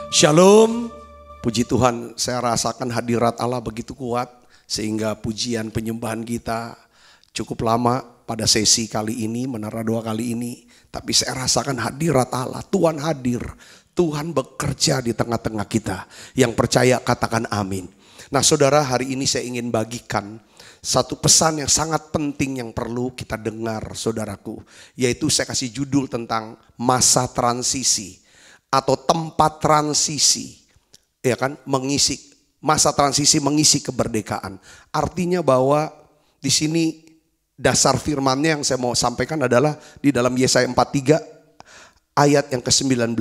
Shalom, puji Tuhan, saya rasakan hadirat Allah begitu kuat sehingga pujian penyembahan kita cukup lama pada sesi kali ini, menara doa kali ini. Tapi saya rasakan hadirat Allah, Tuhan hadir, Tuhan bekerja di tengah-tengah kita. Yang percaya katakan amin. Nah saudara, hari ini saya ingin bagikan satu pesan yang sangat penting yang perlu kita dengar saudaraku. Yaitu saya kasih judul tentang masa transisi atau tempat transisi, ya kan, mengisi masa transisi, mengisi kemerdekaan. Artinya bahwa di sini dasar firman-Nya yang saya mau sampaikan adalah di dalam Yesaya 43 ayat yang ke-19,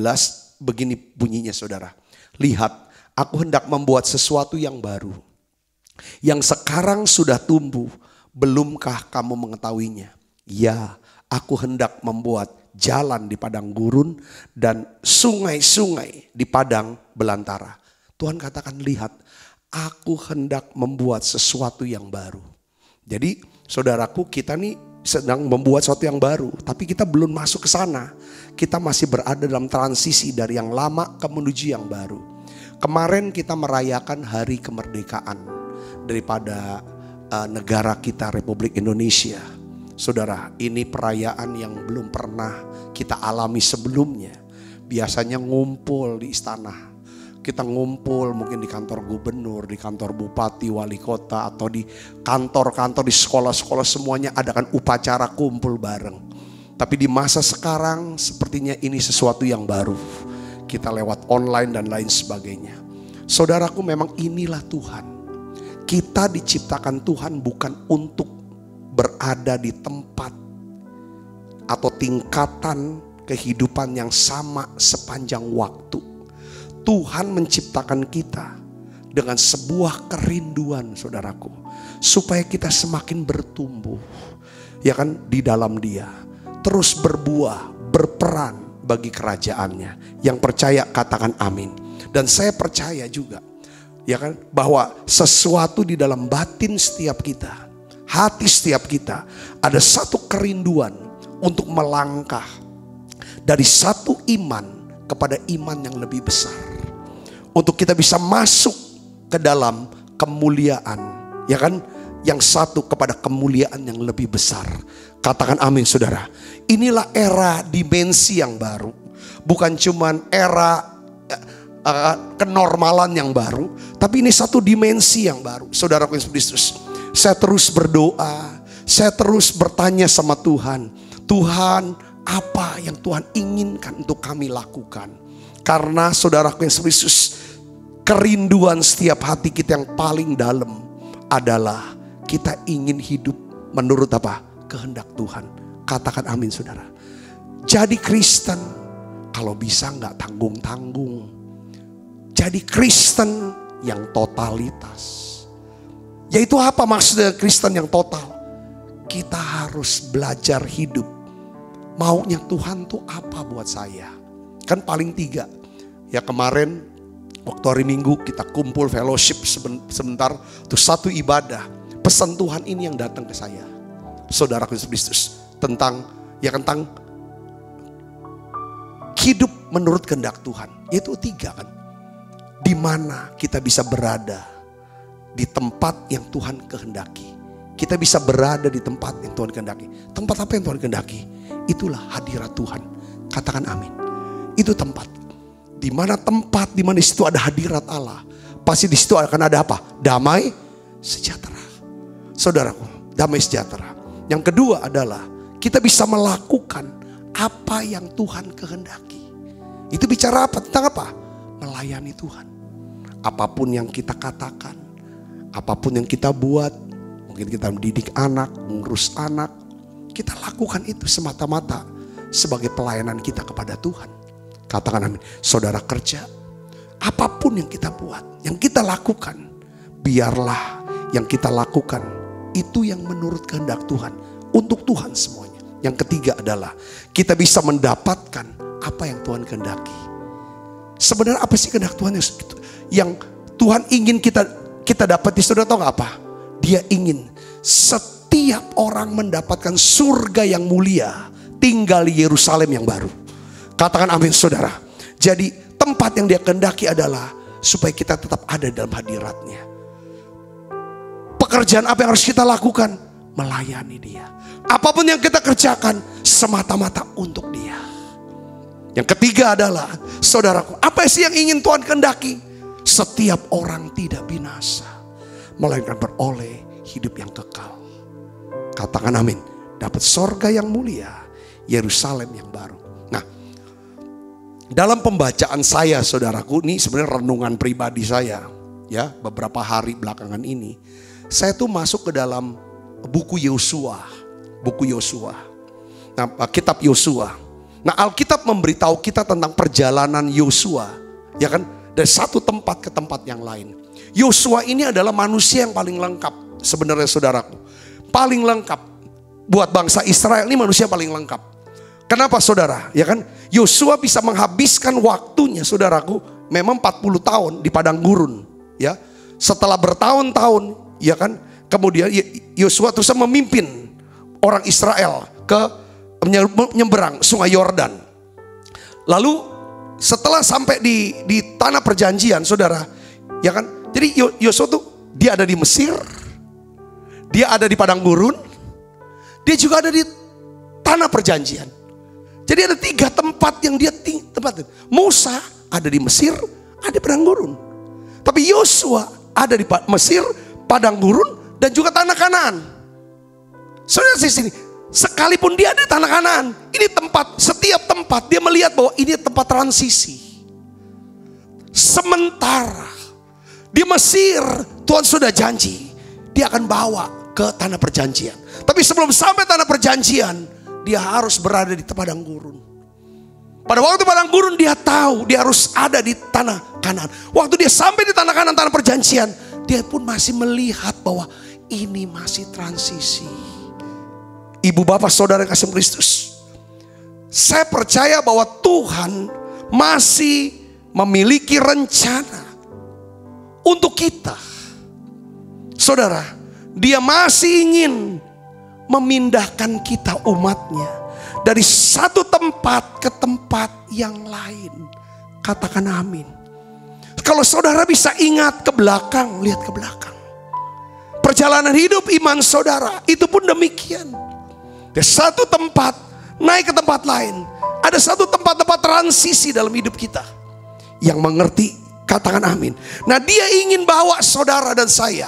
begini bunyinya saudara. Lihat, aku hendak membuat sesuatu yang baru, yang sekarang sudah tumbuh, belumkah kamu mengetahuinya? Ya, aku hendak membuat jalan di padang gurun dan sungai-sungai di padang belantara. Tuhan katakan, lihat, aku hendak membuat sesuatu yang baru. Jadi saudaraku, kita nih sedang membuat sesuatu yang baru, tapi kita belum masuk ke sana. Kita masih berada dalam transisi dari yang lama ke menuju yang baru. Kemarin kita merayakan hari kemerdekaan daripada negara kita, Republik Indonesia. Saudara, ini perayaan yang belum pernah kita alami sebelumnya. Biasanya ngumpul di istana. Kita ngumpul mungkin di kantor gubernur, di kantor bupati, wali kota, atau di kantor-kantor, di sekolah-sekolah, semuanya adakan upacara kumpul bareng. Tapi di masa sekarang sepertinya ini sesuatu yang baru. Kita lewat online dan lain sebagainya. Saudaraku, memang inilah Tuhan. Kita diciptakan Tuhan bukan untuk berada di tempat atau tingkatan kehidupan yang sama sepanjang waktu. Tuhan menciptakan kita dengan sebuah kerinduan saudaraku, supaya kita semakin bertumbuh, ya kan, di dalam Dia, terus berbuah, berperan bagi kerajaannya. Yang percaya katakan amin. Dan saya percaya juga, ya kan, bahwa sesuatu di dalam batin setiap kita, hati setiap kita, ada satu kerinduan untuk melangkah dari satu iman kepada iman yang lebih besar. Untuk kita bisa masuk ke dalam kemuliaan, ya kan, yang satu kepada kemuliaan yang lebih besar. Katakan amin saudara. Inilah era dimensi yang baru. Bukan cuman era kenormalan yang baru, tapi ini satu dimensi yang baru. Saudaraku Yesus Kristus, saya terus berdoa, saya terus bertanya sama Tuhan. Tuhan, apa yang Tuhan inginkan untuk kami lakukan? Karena saudaraku Yesus Kristus, kerinduan setiap hati kita yang paling dalam adalah kita ingin hidup menurut apa? Kehendak Tuhan. Katakan amin saudara. Jadi Kristen kalau bisa gak tanggung-tanggung. Jadi Kristen yang totalitas. Yaitu apa maksudnya Kristen yang total? Kita harus belajar hidup. Maunya Tuhan tuh apa buat saya? Kan paling 3. Ya kemarin waktu hari Minggu kita kumpul fellowship sebentar. Tuh satu ibadah. Pesan Tuhan ini yang datang ke saya. Saudaraku Yesus Kristus. Tentang hidup menurut kehendak Tuhan. Itu 3 kan. Di mana kita bisa berada di tempat yang Tuhan kehendaki. Kita bisa berada di tempat yang Tuhan kehendaki. Tempat apa yang Tuhan kehendaki? Itulah hadirat Tuhan. Katakan amin. Itu tempat. Di mana tempat, di mana di situ ada hadirat Allah. Pasti di situ akan ada apa? Damai sejahtera. Saudaraku, damai sejahtera. Yang kedua adalah kita bisa melakukan apa yang Tuhan kehendaki. Itu bicara apa? Tentang apa? Melayani Tuhan. Apapun yang kita katakan, apapun yang kita buat, mungkin kita mendidik anak, mengurus anak, kita lakukan itu semata-mata sebagai pelayanan kita kepada Tuhan. Katakan amin. Saudara kerja, apapun yang kita buat, yang kita lakukan, biarlah yang kita lakukan itu yang menurut kehendak Tuhan, untuk Tuhan semuanya. Yang ketiga adalah kita bisa mendapatkan apa yang Tuhan kehendaki. Sebenarnya apa sih kehendak Tuhan yang Tuhan ingin kita dapati? Saudara tahu gak apa? Dia ingin setiap orang mendapatkan surga yang mulia, tinggal di Yerusalem yang baru. Katakan amin saudara. Jadi tempat yang dia kehendaki adalah supaya kita tetap ada dalam hadiratnya. Pekerjaan apa yang harus kita lakukan? Melayani dia. Apapun yang kita kerjakan semata-mata untuk dia. Yang ketiga adalah, saudaraku, apa sih yang ingin Tuhan kehendaki? Setiap orang tidak binasa, melainkan beroleh hidup yang kekal. Katakan amin. Dapat sorga yang mulia, Yerusalem yang baru. Nah, dalam pembacaan saya, saudaraku, ini sebenarnya renungan pribadi saya, ya, beberapa hari belakangan ini, saya tuh masuk ke dalam buku Yosua, nah, kitab Yosua. Nah, Alkitab memberitahu kita tentang perjalanan Yosua, ya kan, dari satu tempat ke tempat yang lain. Yosua ini adalah manusia yang paling lengkap, sebenarnya saudaraku, paling lengkap buat bangsa Israel. Ini manusia paling lengkap. Kenapa, saudara? Ya kan, Yosua bisa menghabiskan waktunya, saudaraku, memang 40 tahun di padang gurun, ya. Setelah bertahun-tahun, ya kan, kemudian Yosua terus memimpin orang Israel ke menyeberang sungai Yordan. Lalu setelah sampai di tanah perjanjian, saudara, ya kan, jadi Yosua tuh dia ada di Mesir, dia ada di padang gurun, dia juga ada di tanah perjanjian. Jadi ada 3 tempat yang dia tempatin. Musa ada di Mesir, ada di padang gurun. Tapi Yosua ada di Mesir, padang gurun, dan juga tanah Kanaan. Saudara di sini, sekalipun dia ada di tanah Kanaan, ini tempat, setiap tempat dia melihat bahwa ini tempat transisi. Sementara di Mesir, Tuhan sudah janji dia akan bawa ke tanah perjanjian. Tapi sebelum sampai tanah perjanjian, dia harus berada di padang gurun. Pada waktu padang gurun dia tahu dia harus ada di tanah Kanaan. Waktu dia sampai di tanah Kanaan, tanah perjanjian, dia pun masih melihat bahwa ini masih transisi. Ibu bapak saudara yang kasih Kristus, saya percaya bahwa Tuhan masih memiliki rencana untuk kita. Saudara, dia masih ingin memindahkan kita umatnya dari satu tempat ke tempat yang lain. Katakan amin. Kalau saudara bisa ingat ke belakang, lihat ke belakang. Perjalanan hidup iman saudara itu pun demikian. Dari satu tempat naik ke tempat lain. Ada satu tempat-tempat transisi dalam hidup kita. Yang mengerti, katakan amin. Nah, dia ingin bawa saudara dan saya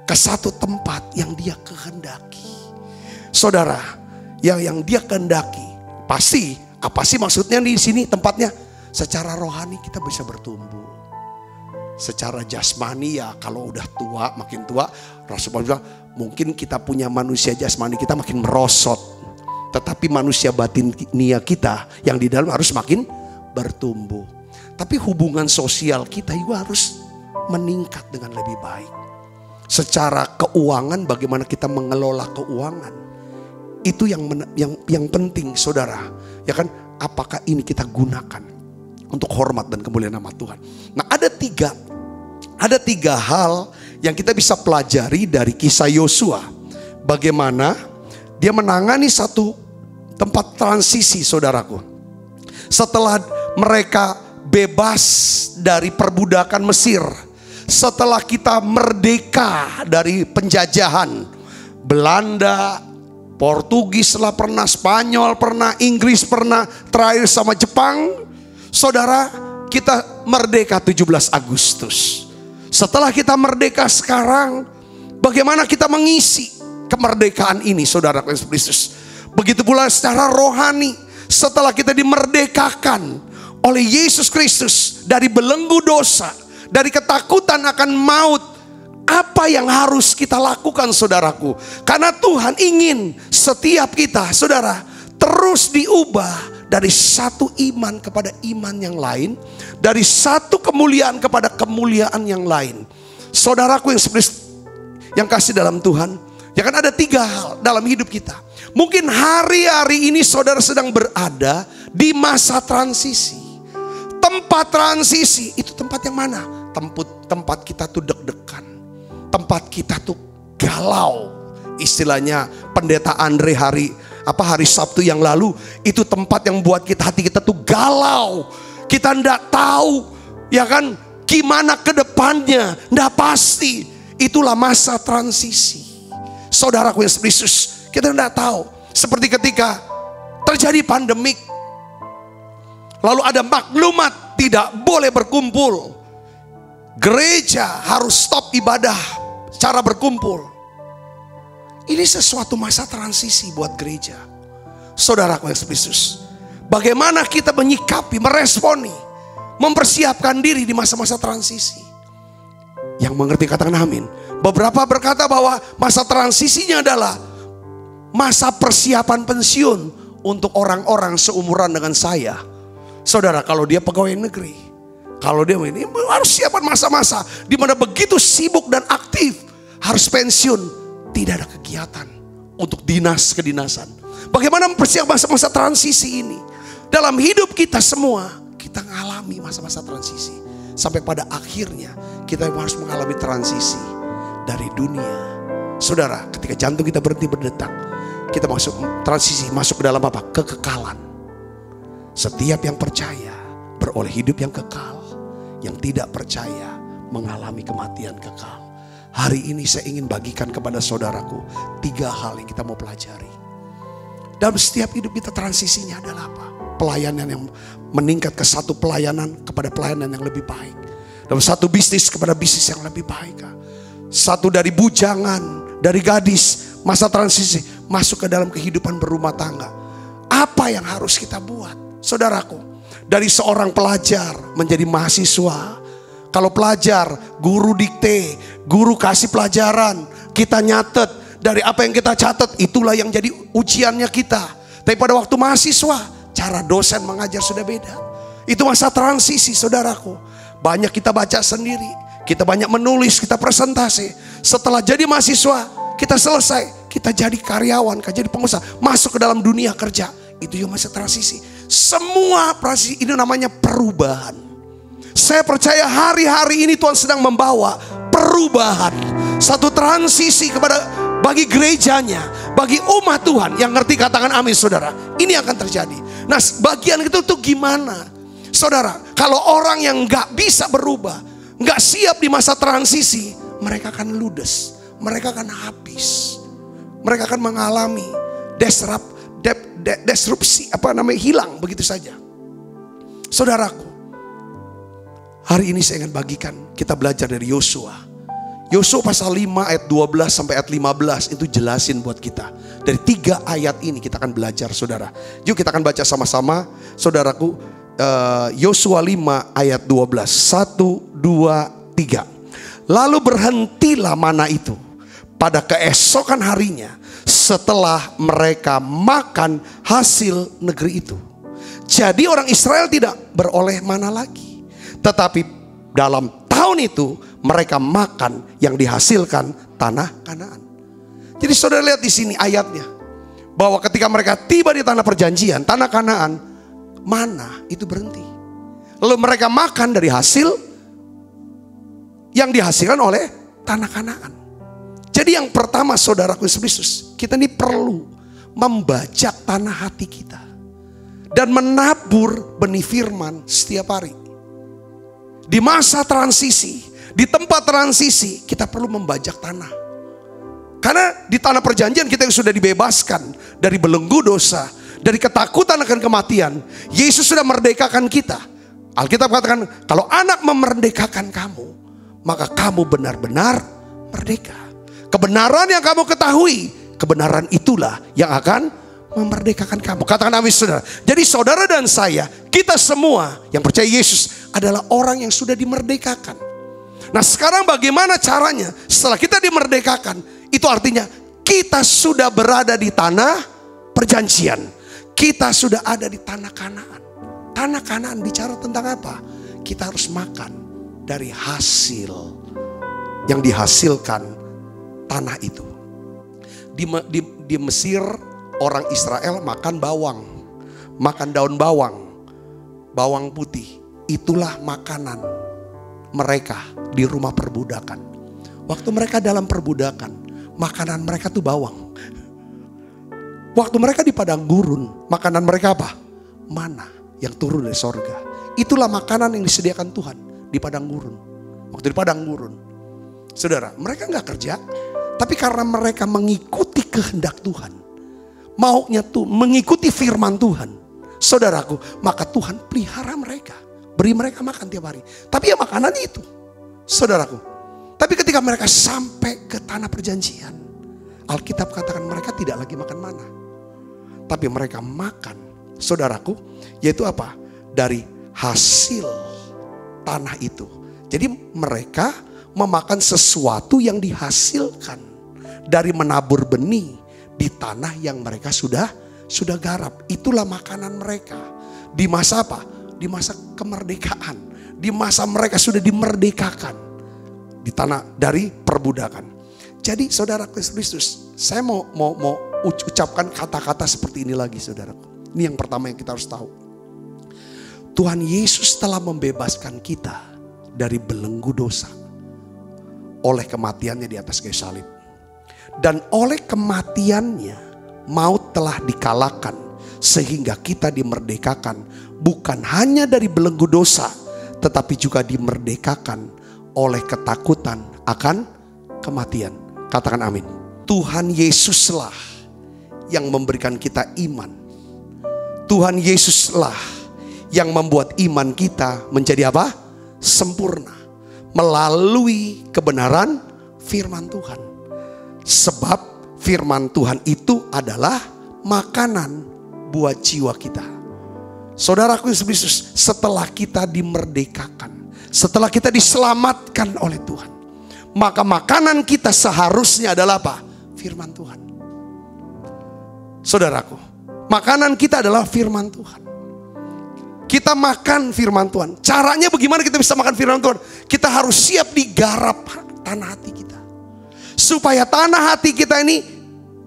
ke satu tempat yang dia kehendaki. Saudara, yang dia kehendaki, pasti, apa sih maksudnya di sini tempatnya? Secara rohani kita bisa bertumbuh. Secara jasmani ya kalau udah tua, makin tua, Rasulullah bilang mungkin kita punya manusia jasmani kita makin merosot. Tetapi manusia batinia kita yang di dalam harus makin bertumbuh. Tapi hubungan sosial kita juga harus meningkat dengan lebih baik. Secara keuangan, bagaimana kita mengelola keuangan, itu yang penting, saudara. Ya kan, apakah ini kita gunakan untuk hormat dan kemuliaan nama Tuhan. Nah, ada tiga hal yang kita bisa pelajari dari kisah Yosua. Bagaimana dia menangani satu tempat transisi, saudaraku. Setelah mereka bebas dari perbudakan Mesir, setelah kita merdeka dari penjajahan Belanda, Portugis lah pernah, Spanyol pernah, Inggris pernah, terakhir sama Jepang. Saudara, kita merdeka 17 Agustus. Setelah kita merdeka sekarang, bagaimana kita mengisi kemerdekaan ini, saudara Kristus? Begitu pula secara rohani, setelah kita dimerdekakan oleh Yesus Kristus dari belenggu dosa, dari ketakutan akan maut, apa yang harus kita lakukan, saudaraku? Karena Tuhan ingin setiap kita, saudara, terus diubah dari satu iman kepada iman yang lain, dari satu kemuliaan kepada kemuliaan yang lain. Saudaraku yang kasih dalam Tuhan, ya kan ada 3 hal dalam hidup kita. Mungkin hari-hari ini saudara sedang berada di masa transisi. Tempat transisi itu tempat yang mana? Tempat kita tuh deg-degan. Tempat kita tuh galau. Istilahnya pendeta Andre hari Sabtu yang lalu, itu tempat yang buat hati kita tuh galau. Kita tidak tahu, ya kan, gimana ke depannya, tidak pasti. Itulah masa transisi. Saudaraku yang Yesus, kita tidak tahu. Seperti ketika terjadi pandemik, lalu ada maklumat tidak boleh berkumpul. Gereja harus stop ibadah secara berkumpul. Ini sesuatu masa transisi buat gereja. Saudaraku yang Yesus, bagaimana kita menyikapi, meresponi, mempersiapkan diri di masa-masa transisi? Yang mengerti katakan amin. Beberapa berkata bahwa masa transisinya adalah masa persiapan pensiun untuk orang-orang seumuran dengan saya. Saudara, kalau dia pegawai negeri, kalau dia ini harus siapkan masa-masa di mana begitu sibuk dan aktif, harus pensiun, tidak ada kegiatan untuk dinas kedinasan. Bagaimana mempersiapkan masa-masa transisi ini? Dalam hidup kita semua, kita mengalami masa-masa transisi. Sampai pada akhirnya kita harus mengalami transisi dari dunia. Saudara, ketika jantung kita berhenti berdetak, kita masuk transisi, masuk ke dalam apa? Kekekalan. Setiap yang percaya beroleh hidup yang kekal. Yang tidak percaya mengalami kematian kekal. Hari ini saya ingin bagikan kepada saudaraku 3 hal yang kita mau pelajari. Dalam setiap hidup kita transisinya adalah apa? Pelayanan yang meningkat ke satu pelayanan kepada pelayanan yang lebih baik. Dalam satu bisnis kepada bisnis yang lebih baik. Satu dari bujangan, dari gadis, masa transisi masuk ke dalam kehidupan berumah tangga. Apa yang harus kita buat? Saudaraku, dari seorang pelajar menjadi mahasiswa. Kalau pelajar, guru dikte, guru kasih pelajaran, kita nyatet. Dari apa yang kita catat, itulah yang jadi ujiannya kita. Tapi pada waktu mahasiswa, cara dosen mengajar sudah beda. Itu masa transisi, saudaraku. Banyak kita baca sendiri, kita banyak menulis, kita presentasi. Setelah jadi mahasiswa, kita selesai, kita jadi karyawan, kita jadi pengusaha, masuk ke dalam dunia kerja. Itu juga masa transisi. Semua transisi ini namanya perubahan. Saya percaya hari-hari ini Tuhan sedang membawa perubahan. Satu transisi bagi gerejanya, bagi umat Tuhan yang ngerti katakan amin saudara. Ini akan terjadi. Nah bagian itu tuh gimana? Saudara, kalau orang yang gak bisa berubah, gak siap di masa transisi, mereka akan ludes, mereka akan habis. Mereka akan mengalami disrupsi, hilang begitu saja. Saudaraku, hari ini saya ingin bagikan, kita belajar dari Yosua. Yosua pasal 5 ayat 12 sampai ayat 15 itu jelasin buat kita. Dari 3 ayat ini kita akan belajar saudara. Yuk kita akan baca sama-sama saudaraku. Yosua 5 ayat 12. 1, 2, 3. Lalu berhentilah mana itu pada keesokan harinya setelah mereka makan hasil negeri itu. Jadi orang Israel tidak beroleh mana lagi. Tetapi dalam tahun itu mereka makan yang dihasilkan tanah Kanaan. Jadi saudara lihat di sini ayatnya. Bahwa ketika mereka tiba di tanah perjanjian, tanah Kanaan, mana itu berhenti. Lalu mereka makan dari hasil yang dihasilkan oleh tanah Kanaan. Jadi yang pertama saudaraku Yesus, kita ini perlu membajak tanah hati kita. Dan menabur benih firman setiap hari. Di masa transisi, di tempat transisi, kita perlu membajak tanah. Karena di tanah perjanjian kita yang sudah dibebaskan dari belenggu dosa, dari ketakutan akan kematian. Yesus sudah merdekakan kita. Alkitab katakan, kalau anak memerdekakan kamu, maka kamu benar-benar merdeka. Kebenaran yang kamu ketahui, kebenaran itulah yang akan memerdekakan kamu. Katakan amin saudara. Jadi saudara dan saya, kita semua yang percaya Yesus adalah orang yang sudah dimerdekakan. Nah sekarang bagaimana caranya? Setelah kita dimerdekakan, itu artinya kita sudah berada di tanah perjanjian. Kita sudah ada di tanah Kanaan. Tanah Kanaan bicara tentang apa? Kita harus makan dari hasil yang dihasilkan tanah itu. Di Mesir orang Israel makan bawang, makan daun bawang, bawang putih. Itulah makanan mereka di rumah perbudakan. Waktu mereka dalam perbudakan, makanan mereka tuh bawang. Waktu mereka di padang gurun, makanan mereka apa? Mana yang turun dari sorga. Itulah makanan yang disediakan Tuhan di padang gurun. Waktu di padang gurun, saudara, mereka nggak kerja, tapi karena mereka mengikuti kehendak Tuhan, maunya tuh mengikuti firman Tuhan, saudaraku, maka Tuhan pelihara mereka, beri mereka makan tiap hari. Tapi ya makanan itu, saudaraku. Tapi ketika mereka sampai ke tanah perjanjian, Alkitab katakan mereka tidak lagi makan mana, tapi mereka makan, saudaraku, yaitu apa? Dari hasil tanah itu. Jadi mereka memakan sesuatu yang dihasilkan dari menabur benih di tanah yang mereka sudah garap. Itulah makanan mereka. Di masa apa? Di masa kemerdekaan. Di masa mereka sudah dimerdekakan di tanah dari perbudakan. Jadi saudara Kristus, saya mau ucapkan kata-kata seperti ini lagi, saudaraku. Ini yang pertama yang kita harus tahu. Tuhan Yesus telah membebaskan kita dari belenggu dosa oleh kematiannya di atas kayu salib. Dan oleh kematiannya maut telah dikalahkan sehingga kita dimerdekakan bukan hanya dari belenggu dosa, tetapi juga dimerdekakan oleh ketakutan akan kematian. Katakan amin. Tuhan Yesuslah yang memberikan kita iman. Tuhan Yesuslah yang membuat iman kita menjadi apa? Sempurna. Melalui kebenaran firman Tuhan. Sebab firman Tuhan itu adalah makanan buat jiwa kita. Saudaraku Yesus, setelah kita dimerdekakan, setelah kita diselamatkan oleh Tuhan, maka makanan kita seharusnya adalah apa? Firman Tuhan. Saudaraku, makanan kita adalah firman Tuhan. Kita makan firman Tuhan. Caranya bagaimana kita bisa makan firman Tuhan? Kita harus siap digarap tanah hati kita. Supaya tanah hati kita ini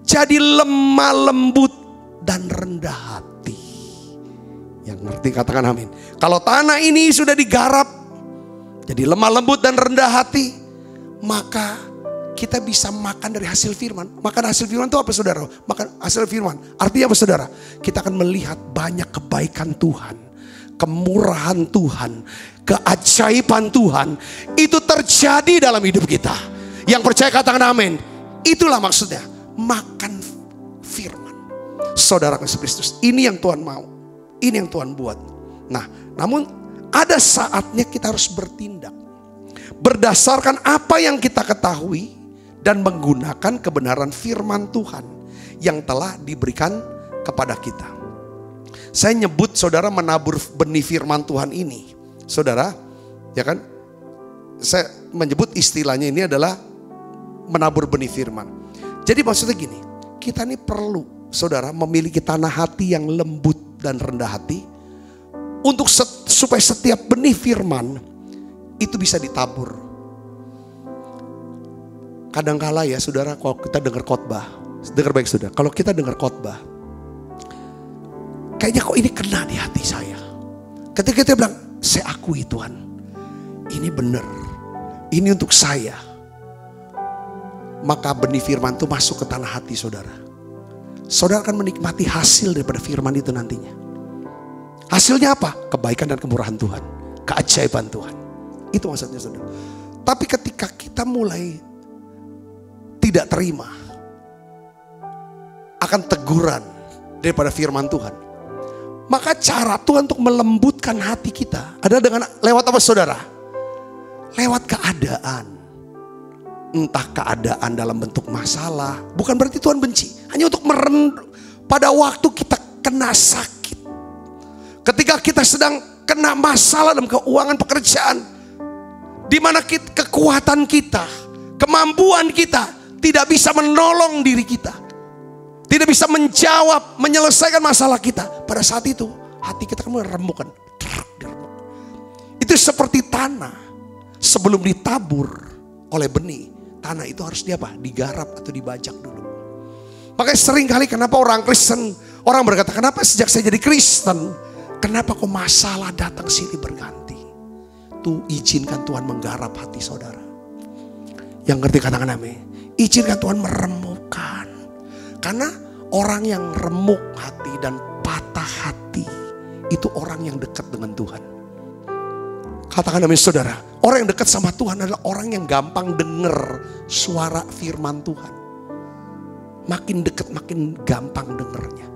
jadi lemah lembut dan rendah hati. Yang ngerti katakan amin. Kalau tanah ini sudah digarap jadi lemah lembut dan rendah hati, maka kita bisa makan dari hasil firman. Makan hasil firman itu apa, saudara? Makan hasil firman artinya apa, saudara? Kita akan melihat banyak kebaikan Tuhan, kemurahan Tuhan, keajaiban Tuhan itu terjadi dalam hidup kita. Yang percaya katakan amin. Itulah maksudnya makan firman. Saudara Kristus, ini yang Tuhan mau, ini yang Tuhan buat. Nah, namun ada saatnya kita harus bertindak berdasarkan apa yang kita ketahui dan menggunakan kebenaran firman Tuhan yang telah diberikan kepada kita. Saya nyebut saudara menabur benih firman Tuhan ini, saudara, ya kan? Saya menyebut istilahnya ini adalah menabur benih firman. Jadi maksudnya gini, kita ini perlu, saudara, memiliki tanah hati yang lembut dan rendah hati untuk supaya setiap benih firman itu bisa ditabur. Kadangkala ya, saudara, kalau kita dengar khotbah, dengar baik saudara, kalau kita dengar khotbah, kayaknya kok ini kena di hati saya. Ketika kita bilang, saya akui Tuhan, ini benar, ini untuk saya. Maka benih firman itu masuk ke tanah hati saudara. Saudara akan menikmati hasil daripada firman itu nantinya. Hasilnya apa? Kebaikan dan kemurahan Tuhan, keajaiban Tuhan. Itu maksudnya saudara. Tapi ketika kita mulai tidak terima akan teguran daripada firman Tuhan, maka cara Tuhan untuk melembutkan hati kita adalah dengan lewat apa saudara? Lewat keadaan. Entah keadaan dalam bentuk masalah. Bukan berarti Tuhan benci. Hanya untuk pada waktu kita kena sakit. Ketika kita sedang kena masalah dalam keuangan pekerjaan. Di mana kekuatan kita, kemampuan kita tidak bisa menolong diri kita. Tidak bisa menjawab, menyelesaikan masalah kita. Pada saat itu hati kita mulai remukkan. Itu seperti tanah sebelum ditabur oleh benih. Tanah itu harus digarap atau dibajak dulu. Makanya sering kali kenapa orang Kristen, orang berkata, kenapa sejak saya jadi Kristen, kenapa kok masalah datang sini berganti? Tuh izinkan Tuhan menggarap hati saudara. Yang ngerti katakan amin. Izinkan Tuhan meremukkan. Karena orang yang remuk hati dan patah hati, itu orang yang dekat dengan Tuhan. Katakan amin saudara. Orang yang dekat sama Tuhan adalah orang yang gampang dengar suara firman Tuhan. Makin dekat makin gampang dengarnya.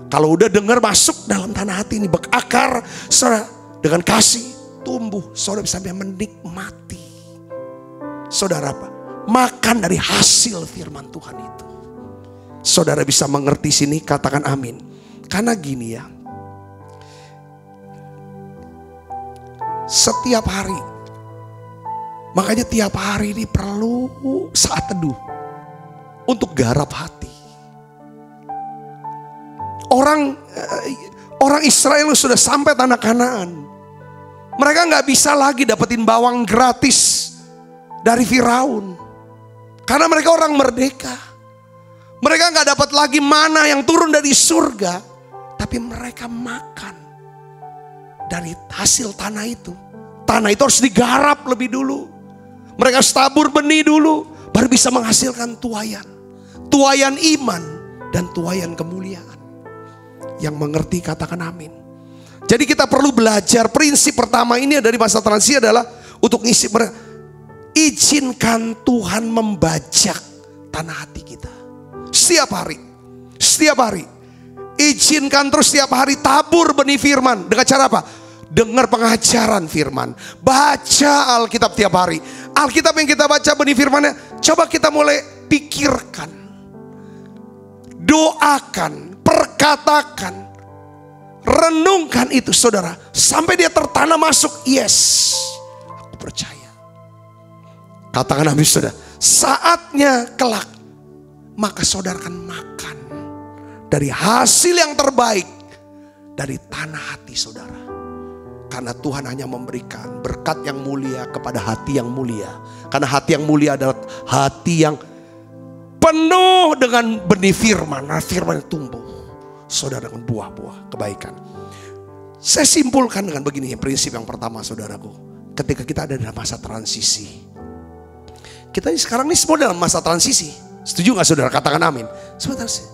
Kalau udah dengar masuk dalam tanah hati ini, berakar saudara, dengan kasih tumbuh. Saudara bisa sampai menikmati. Saudara apa? Makan dari hasil firman Tuhan itu. Saudara bisa mengerti sini, katakan amin. Karena gini ya, setiap hari, makanya tiap hari ini perlu saat teduh untuk garap hati. Orang Israel sudah sampai tanah Kanaan. Mereka nggak bisa lagi dapetin bawang gratis dari Firaun, karena mereka orang merdeka. Mereka nggak dapat lagi mana yang turun dari surga, tapi mereka makan dari hasil tanah itu. Tanah itu harus digarap lebih dulu. Mereka harus tabur benih dulu, baru bisa menghasilkan tuayan. Tuayan iman dan tuayan kemuliaan. Yang mengerti katakan amin. Jadi kita perlu belajar prinsip pertama ini dari masa transisi adalah untuk ngisi mereka. Izinkan Tuhan membajak tanah hati kita. Setiap hari. Setiap hari. Izinkan terus setiap hari tabur benih firman. Dengan cara apa? Dengar pengajaran firman. Baca Alkitab tiap hari. Alkitab yang kita baca benih firmannya, coba kita mulai pikirkan. Doakan. Perkatakan. Renungkan itu saudara. Sampai dia tertanam masuk. Yes. Aku percaya. Katakan amin saudara. Saatnya kelak. Maka saudara akan makan dari hasil yang terbaik dari tanah hati saudara. Karena Tuhan hanya memberikan berkat yang mulia kepada hati yang mulia. Karena hati yang mulia adalah hati yang penuh dengan benih firman. Nah, firman yang tumbuh saudara dengan buah-buah kebaikan. Saya simpulkan dengan begini, prinsip yang pertama saudaraku. Ketika kita ada dalam masa transisi. Kita sekarang ini semua dalam masa transisi. Setuju gak saudara? Katakan amin. Sebentar sih.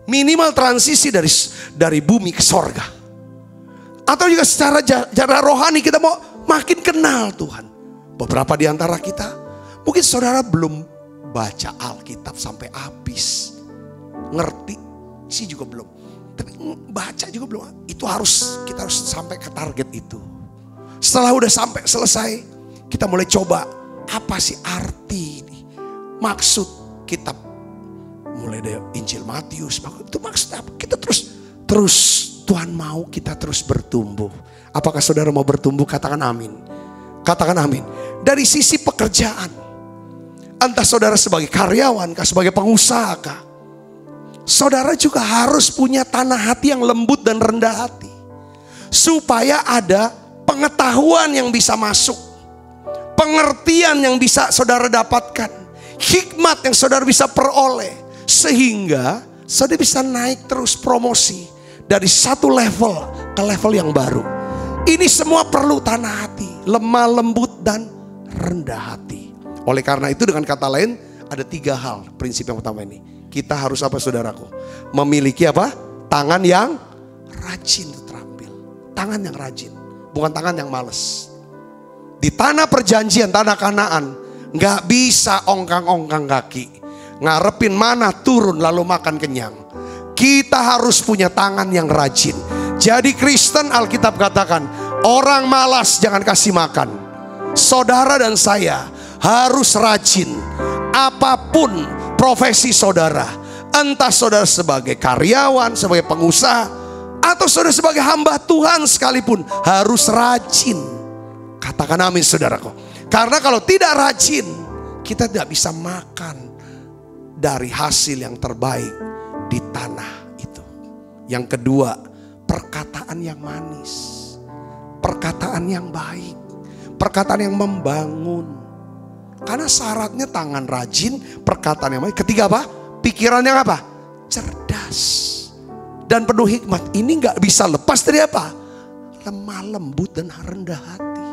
Minimal transisi dari bumi ke sorga. Atau juga secara rohani kita mau makin kenal Tuhan. Beberapa di antara kita, mungkin saudara belum baca Alkitab sampai habis. Ngerti sih juga belum. Tapi baca juga belum. Kita harus sampai ke target itu. Setelah udah sampai selesai, kita mulai coba apa sih arti ini, maksud kitab mulai dari Injil Matius. Itu maksudnya apa? Kita terus Tuhan mau kita terus bertumbuh. Apakah saudara mau bertumbuh? Katakan amin. Katakan amin. Dari sisi pekerjaan, entah saudara sebagai karyawan kah, sebagai pengusaha kah, saudara juga harus punya tanah hati yang lembut dan rendah hati. Supaya ada pengetahuan yang bisa masuk, pengertian yang bisa saudara dapatkan, hikmat yang saudara bisa peroleh. Sehingga saudara bisa naik terus promosi dari satu level ke level yang baru. Ini semua perlu tanah hati, lemah lembut dan rendah hati. Oleh karena itu dengan kata lain ada 3 hal prinsip yang pertama ini. Kita harus apa saudaraku? Memiliki apa? Tangan yang rajin itu terampil. Tangan yang rajin, bukan tangan yang males. Di tanah perjanjian, tanah Kanaan, gak bisa ongkang-ongkang kaki, ngarepin mana turun lalu makan kenyang. Kita harus punya tangan yang rajin. Jadi Kristen, Alkitab katakan, orang malas jangan kasih makan. Saudara dan saya harus rajin. Apapun profesi saudara, entah saudara sebagai karyawan, sebagai pengusaha, atau saudara sebagai hamba Tuhan sekalipun, harus rajin. Katakan amin saudaraku. Karena kalau tidak rajin, kita tidak bisa makan dari hasil yang terbaik di tanah itu. Yang kedua, perkataan yang manis, perkataan yang baik, perkataan yang membangun. Karena syaratnya tangan rajin, perkataan yang baik. Ketiga apa? Pikiran yang apa? Cerdas dan penuh hikmat. Ini gak bisa lepas dari apa? Lemah lembut dan rendah hati.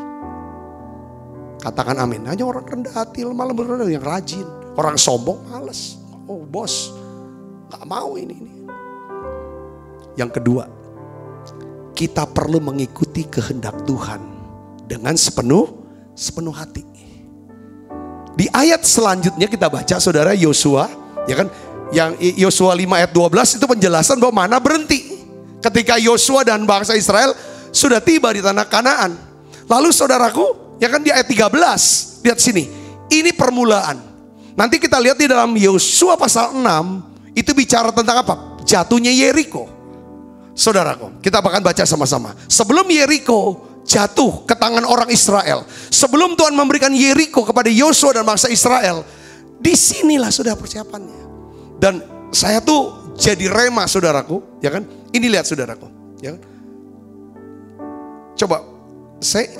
Katakan amin. Hanya orang rendah hati, lemah lembut yang rajin. Orang sombong males. Oh bos, gak mau ini. Yang kedua, kita perlu mengikuti kehendak Tuhan dengan sepenuh hati. Di ayat selanjutnya kita baca saudara Yosua, ya kan? Yang Yosua 5 ayat 12 itu penjelasan bahwa mana berhenti. Ketika Yosua dan bangsa Israel sudah tiba di tanah Kanaan. Lalu saudaraku, ya kan di ayat 13, lihat sini. Ini permulaan. Nanti kita lihat di dalam Yosua pasal 6, itu bicara tentang apa? Jatuhnya Yeriko. Saudaraku, kita akan baca sama-sama. Sebelum Yeriko jatuh ke tangan orang Israel, sebelum Tuhan memberikan Yeriko kepada Yosua dan bangsa Israel, disinilah sudah persiapannya. Dan saya tuh jadi rema saudaraku, ya kan? Ini lihat saudaraku, ya kan? Coba,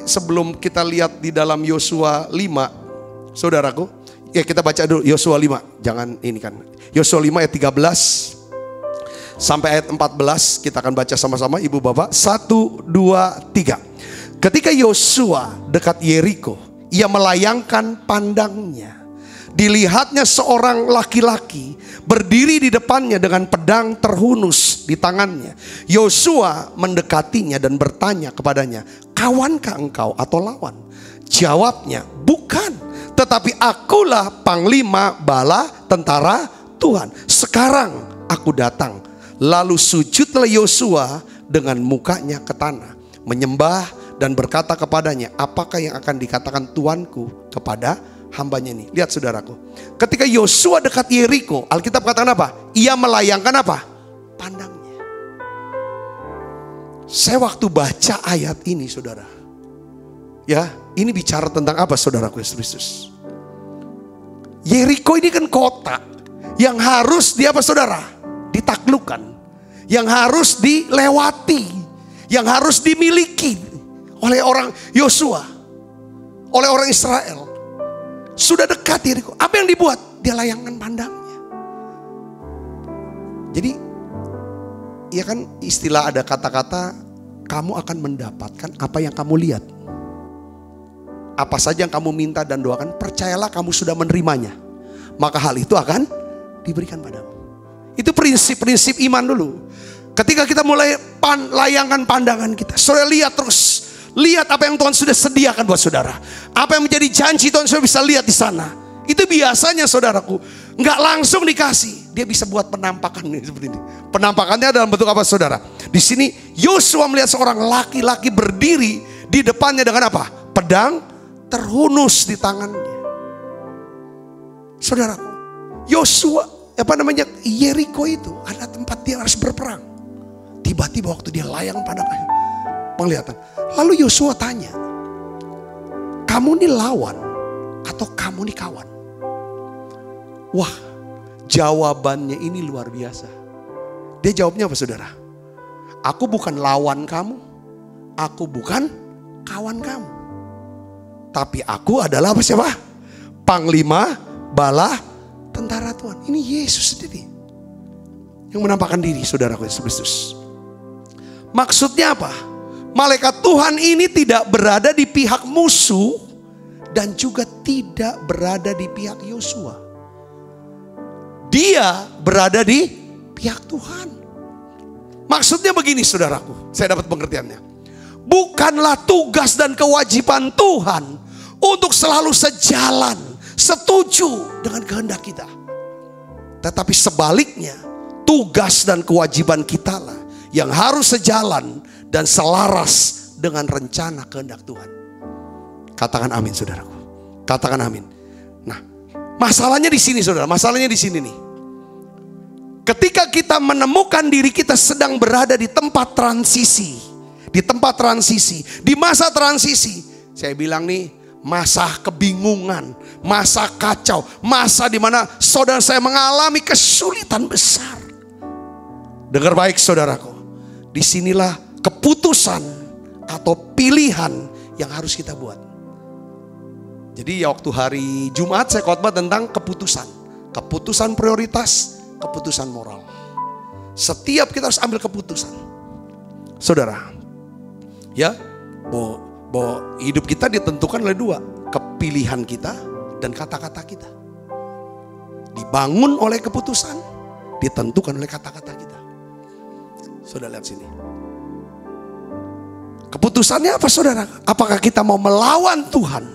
sebelum kita lihat di dalam Yosua 5, saudaraku, ya kita baca dulu Yosua 5, jangan ini kan. Yosua 5 ayat 13 sampai ayat 14 kita akan baca sama-sama ibu bapak. 1, 2, 3. Ketika Yosua dekat Yeriko, ia melayangkan pandangnya. Dilihatnya seorang laki-laki berdiri di depannya dengan pedang terhunus di tangannya. Yosua mendekatinya dan bertanya kepadanya, kawankah engkau atau lawan? Jawabnya, bukan, tetapi akulah panglima bala tentara Tuhan. Sekarang aku datang. Lalu sujudlah Yosua dengan mukanya ke tanah, menyembah dan berkata kepadanya, apakah yang akan dikatakan Tuanku kepada hambanya ini? Lihat saudaraku, ketika Yosua dekat Yeriko, Alkitab katakan apa? Ia melayangkan apa? Pandangnya. Saya waktu baca ayat ini saudara, ya ini bicara tentang apa saudaraku Yesus Kristus? Yeriko ini kan kota yang harus di apa saudara? Ditaklukkan, yang harus dilewati, yang harus dimiliki oleh orang Yosua, oleh orang Israel. Sudah dekat Yeriko. Apa yang dibuat? Dia layangkan pandangnya. Jadi, ya kan istilah ada kata-kata, kamu akan mendapatkan apa yang kamu lihat. Apa saja yang kamu minta dan doakan, percayalah kamu sudah menerimanya. Maka hal itu akan diberikan padamu. Itu prinsip-prinsip iman dulu. Ketika kita mulai layangkan pandangan kita, saudara lihat terus. Lihat apa yang Tuhan sudah sediakan buat saudara. Apa yang menjadi janji Tuhan sudah bisa lihat di sana. Itu biasanya saudaraku, nggak langsung dikasih. Dia bisa buat penampakan seperti ini. Penampakannya dalam bentuk apa saudara? Di sini Yosua melihat seorang laki-laki berdiri di depannya dengan apa? Pedang terhunus di tangannya. Saudaraku, Yosua Yeriko itu ada tempat dia harus berperang. Tiba-tiba waktu dia layang pada penglihatan, lalu Yosua tanya, kamu ini lawan atau kamu ini kawan? Wah, jawabannya ini luar biasa. Dia jawabnya apa saudara? Aku bukan lawan kamu, aku bukan kawan kamu, tapi aku adalah apa siapa? Panglima bala tentara Tuhan. Ini Yesus sendiri yang menampakkan diri saudaraku Yesus Kristus. Maksudnya apa? Malaikat Tuhan ini tidak berada di pihak musuh dan juga tidak berada di pihak Yosua. Dia berada di pihak Tuhan. Maksudnya begini saudaraku, saya dapat pengertiannya. Bukanlah tugas dan kewajiban Tuhan untuk selalu sejalan, setuju dengan kehendak kita. Tetapi sebaliknya, tugas dan kewajiban kita lah yang harus sejalan dan selaras dengan rencana kehendak Tuhan. Katakan amin saudaraku. Katakan amin. Nah, masalahnya di sini saudara, masalahnya di sini nih. Ketika kita menemukan diri kita sedang berada di tempat transisi, di masa transisi, saya bilang nih, masa kebingungan, masa kacau, masa di mana saudara saya mengalami kesulitan besar. Dengar baik saudaraku, disinilah keputusan atau pilihan yang harus kita buat. Jadi waktu hari Jumat saya khotbah tentang keputusan prioritas, keputusan moral. Setiap kita harus ambil keputusan, saudara. Ya, bahwa hidup kita ditentukan oleh dua, kepilihan kita dan kata-kata kita. Dibangun oleh keputusan, ditentukan oleh kata-kata kita. Saudara lihat sini. Keputusannya apa saudara? Apakah kita mau melawan Tuhan,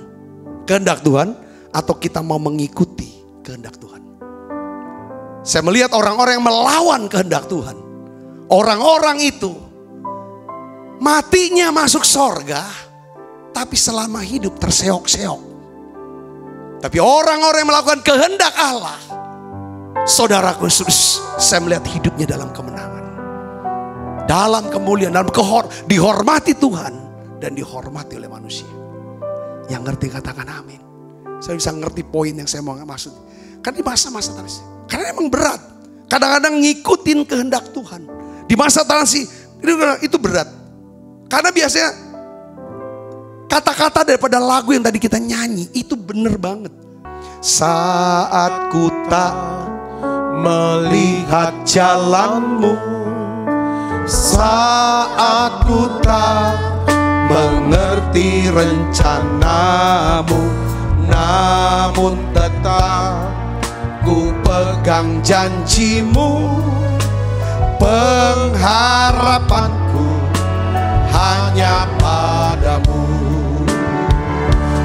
kehendak Tuhan, atau kita mau mengikuti kehendak Tuhan? Saya melihat orang-orang yang melawan kehendak Tuhan. Orang-orang itu matinya masuk sorga, tapi selama hidup terseok-seok. Tapi orang-orang yang melakukan kehendak Allah, saudaraku, saya melihat hidupnya dalam kemenangan, dalam kemuliaan, dalam dihormati Tuhan dan dihormati oleh manusia. Yang ngerti katakan amin. Saya bisa ngerti poin yang saya mau maksud. Kan di masa-masa transisi, karena emang berat. Kadang-kadang ngikutin kehendak Tuhan di masa transisi itu berat. Karena biasanya kata-kata daripada lagu yang tadi kita nyanyi itu bener banget. Saat ku tak melihat jalanmu, saat ku tak mengerti rencanamu, namun tetap ku pegang janjimu. Pengharapanku hanya padamu.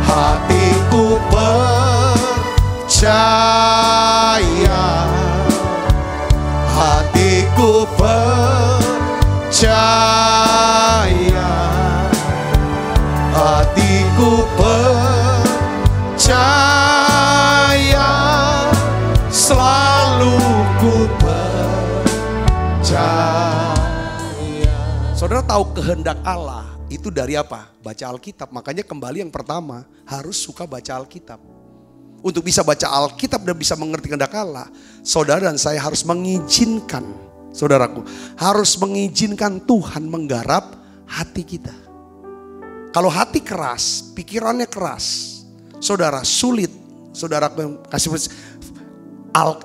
Hatiku percaya, hatiku percaya, hatiku percaya, selalu ku percaya. Saudara tahu kehendak Allah itu dari apa? Baca Alkitab. Makanya kembali yang pertama, harus suka baca Alkitab. Untuk bisa baca Alkitab dan bisa mengerti kehendak Allah, saudara dan saya harus mengizinkan, saudaraku, harus mengizinkan Tuhan menggarap hati kita. Kalau hati keras, pikirannya keras, saudara, sulit, saudaraku, kasih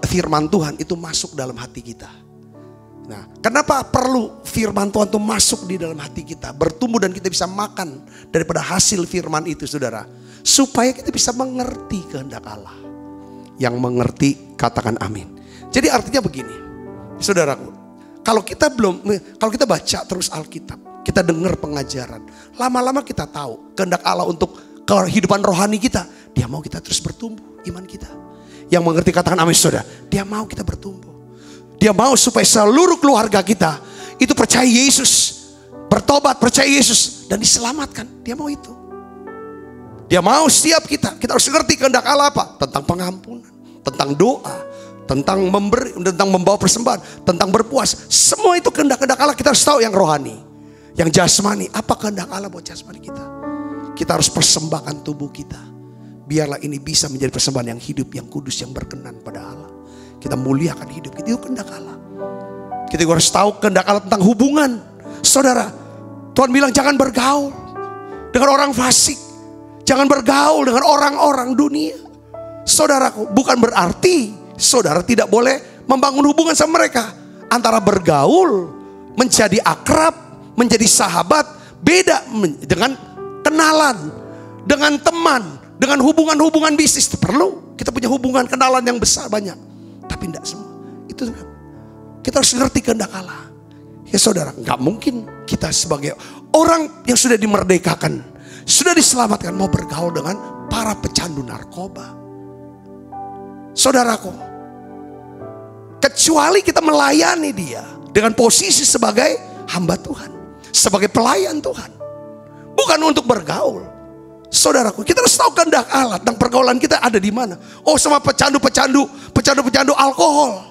firman Tuhan itu masuk dalam hati kita. Nah, kenapa perlu firman Tuhan itu masuk di dalam hati kita, bertumbuh dan kita bisa makan daripada hasil firman itu, saudara, supaya kita bisa mengerti kehendak Allah. Yang mengerti katakan amin. Jadi artinya begini, saudaraku, kalau kita baca terus Alkitab, kita dengar pengajaran, lama-lama kita tahu kehendak Allah untuk kehidupan rohani kita. Dia mau kita terus bertumbuh iman kita. Yang mengerti katakan amin, saudara. Dia mau kita bertumbuh. Dia mau supaya seluruh keluarga kita itu percaya Yesus, bertobat, percaya Yesus, dan diselamatkan. Dia mau itu. Dia mau setiap kita harus ngerti kehendak Allah apa? Tentang pengampunan, tentang doa, tentang memberi, tentang membawa persembahan, tentang berpuasa. Semua itu kehendak-kehendak Allah. Kita harus tahu yang rohani, yang jasmani. Apa kehendak Allah buat jasmani kita? Kita harus persembahkan tubuh kita. Biarlah ini bisa menjadi persembahan yang hidup, yang kudus, yang berkenan pada Allah. Kita muliakan hidup kita, itu kehendak Allah. Kita harus tahu kehendak Allah tentang hubungan. Saudara, Tuhan bilang jangan bergaul dengan orang fasik. Jangan bergaul dengan orang-orang dunia. Saudaraku, bukan berarti saudara tidak boleh membangun hubungan sama mereka. Antara bergaul, menjadi akrab, menjadi sahabat, beda dengan kenalan, dengan teman, dengan hubungan-hubungan bisnis. Itu perlu, kita punya hubungan kenalan yang besar banyak. Tapi tidak semua. Itu kita harus ngerti kehendak Allah. Ya saudara, nggak mungkin kita sebagai orang yang sudah dimerdekakan, sudah diselamatkan, mau bergaul dengan para pecandu narkoba. Saudaraku, kecuali kita melayani dia dengan posisi sebagai hamba Tuhan, sebagai pelayan Tuhan, bukan untuk bergaul. Saudaraku, kita harus tahu kehendak Allah tentang pergaulan kita ada di mana. Oh, sama pecandu alkohol.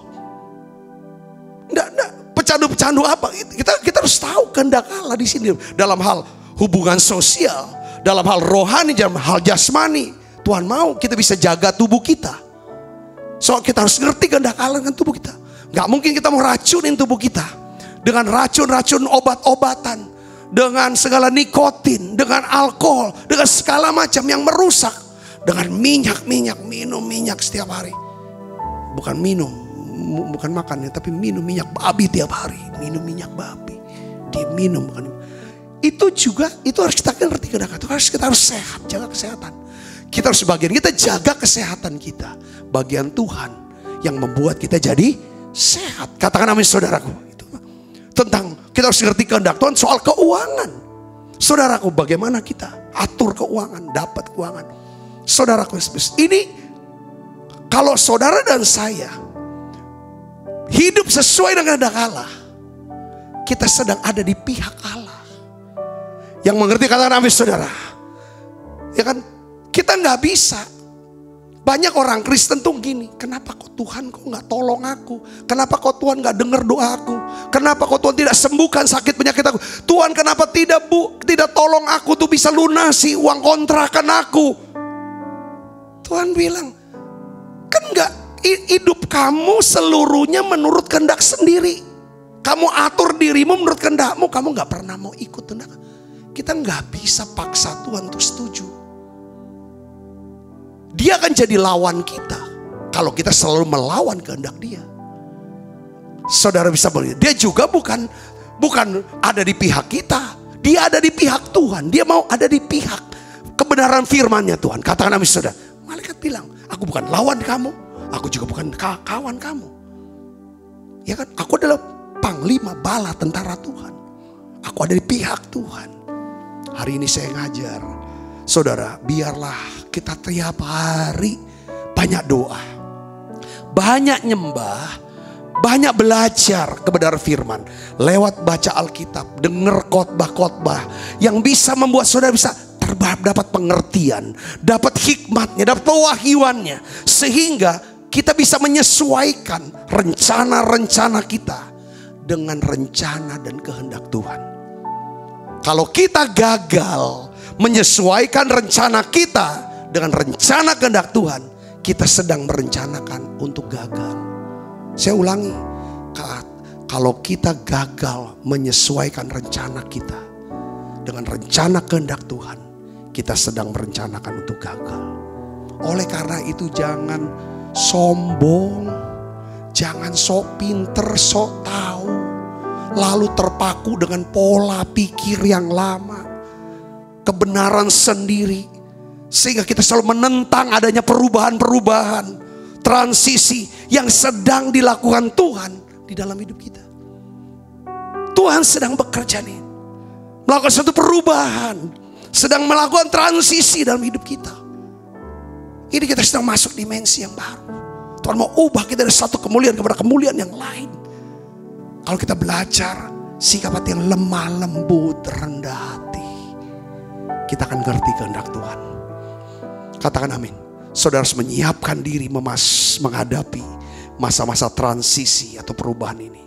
Enggak, pecandu apa? Kita harus tahu kehendak Allah di sini dalam hal hubungan sosial, dalam hal rohani, dalam hal jasmani. Tuhan mau kita bisa jaga tubuh kita. So kita harus ngerti kehendak Allah dengan tubuh kita. Enggak mungkin kita mau racunin tubuh kita dengan racun-racun obat-obatan, dengan segala nikotin, dengan alkohol, dengan segala macam yang merusak, dengan minyak, minum minyak setiap hari. Bukan makan ya, tapi minum minyak babi tiap hari, minum minyak babi, diminum bukan. Itu juga, itu harus kita ngerti kehendak Allah. Kita harus sehat, jaga kesehatan. Kita harus bagian kita jaga kesehatan kita, bagian Tuhan yang membuat kita jadi sehat. Katakan amin, saudaraku. Tentang kita harus ngerti kehendak Tuhan soal keuangan. Saudaraku, bagaimana kita atur keuangan, dapat keuangan. Saudaraku, ini kalau saudara dan saya hidup sesuai dengan kehendak Allah, kita sedang ada di pihak Allah. Yang mengerti katakan amin saudara. Ya kan, kita nggak bisa. Banyak orang Kristen tuh gini, kenapa kok Tuhan kok nggak tolong aku? Kenapa kok Tuhan nggak dengar doaku? Kenapa kok Tuhan tidak sembuhkan sakit penyakit aku? Tuhan kenapa tidak tolong aku tuh bisa lunasi uang kontrakan aku? Tuhan bilang, kan nggak, hidup kamu seluruhnya menurut kehendak sendiri. Kamu atur dirimu menurut kehendakmu, kamu nggak pernah mau ikut kehendak. Kita nggak bisa paksa Tuhan untuk setuju. Dia akan jadi lawan kita kalau kita selalu melawan kehendak Dia. Saudara bisa melihat, Dia juga bukan ada di pihak kita. Dia ada di pihak Tuhan. Dia mau ada di pihak kebenaran firman-Nya Tuhan. Katakan amin saudara. Malaikat bilang, aku bukan lawan kamu, aku juga bukan kawan kamu. Ya kan, aku adalah panglima bala tentara Tuhan. Aku ada di pihak Tuhan. Hari ini saya ngajar, saudara, biarlah kita tiap hari banyak doa, banyak nyembah, banyak belajar kebenaran firman. Lewat baca Alkitab, dengar khotbah-khotbah yang bisa membuat saudara bisa dapat pengertian, dapat hikmatnya, dapat pewahyuannya. Sehingga kita bisa menyesuaikan rencana-rencana kita dengan rencana dan kehendak Tuhan. Kalau kita gagal menyesuaikan rencana kita dengan rencana kehendak Tuhan, kita sedang merencanakan untuk gagal. Saya ulangi, kalau kita gagal menyesuaikan rencana kita dengan rencana kehendak Tuhan, kita sedang merencanakan untuk gagal. Oleh karena itu jangan sombong, jangan sok pinter, sok tahu, lalu terpaku dengan pola pikir yang lama, kebenaran sendiri, sehingga kita selalu menentang adanya perubahan-perubahan, transisi yang sedang dilakukan Tuhan di dalam hidup kita. Tuhan sedang bekerja nih, melakukan suatu perubahan, sedang melakukan transisi dalam hidup kita. Ini kita sedang masuk dimensi yang baru. Tuhan mau ubah kita dari satu kemuliaan kepada kemuliaan yang lain. Kalau kita belajar sikap hati yang lemah lembut, rendah hati, kita akan ngerti kehendak Tuhan. Katakan amin. Saudara harus menyiapkan diri menghadapi masa-masa transisi atau perubahan ini.